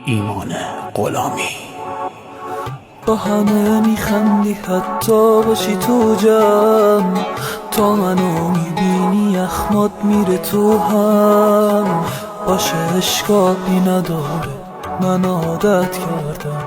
ایمان غلامی. با همه میخندی حتی باشی تو جمع، تا منو میبینی اخمات میره تو هم. باشه اشکالی نداره، من عادت کردم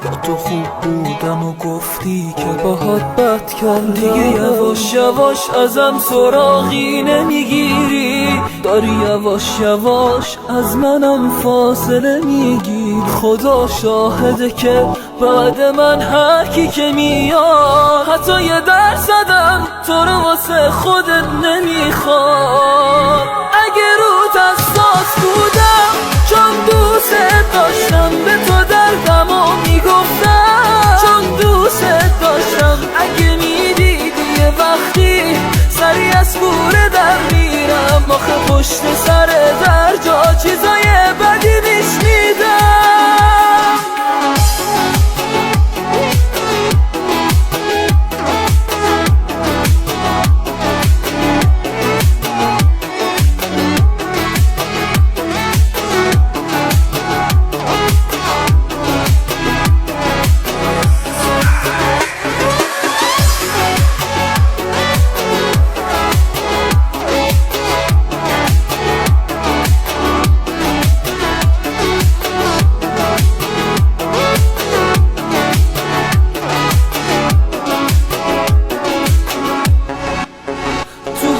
با تو خوب بودم و گفتی که باهات بد کردم. دیگه یواش یواش ازم سراغی نمیگیری، داری یواش یواش از منم فاصله میگیری. خدا شاهده که بعد من هر کی که میاد حتی یه درصدم تو رو واسه خودت نمیخواد. اگه روت حساس بودم چون دوست داشتم به تو دردمو میگفتم، چون دوست داشتم. اگه میدیدی یه وقتی سری از کوره در میرم، آخه پشت سر در جا چیزای بدی میشنیدم.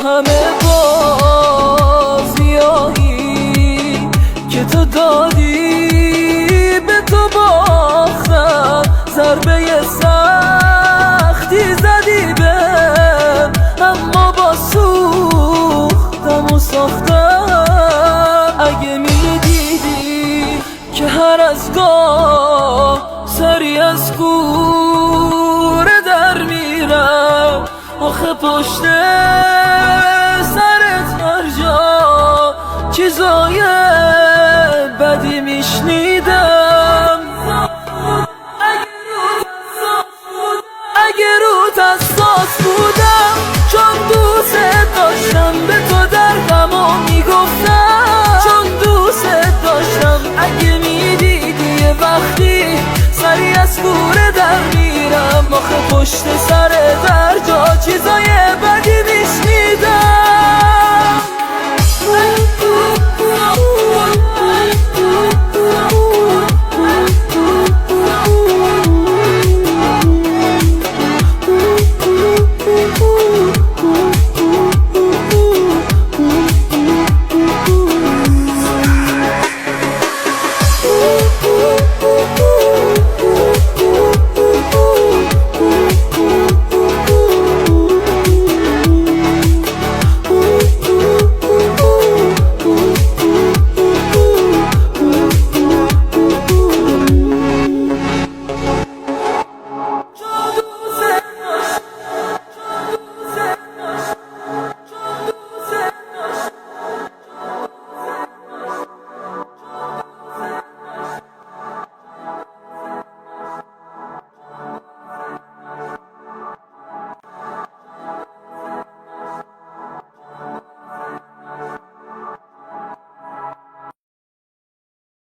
همه بازیایی که تو دادی به تو باختم، ضربه سختی زدی بهم، اما با سوختم و ساختم. اگه میدیدی که هر از گاه سری از کوره در میرم، آخه پشت سرت هر جا چیزای بدی میشنیدم. اگه روت حساس بودم چون دوست داشتم به تو دردمو میگفتم، چون دوست داشتم. اگه میدیدی یه وقتی سری از کوره در میرم، آخه پشت سر در جا چیزای بدی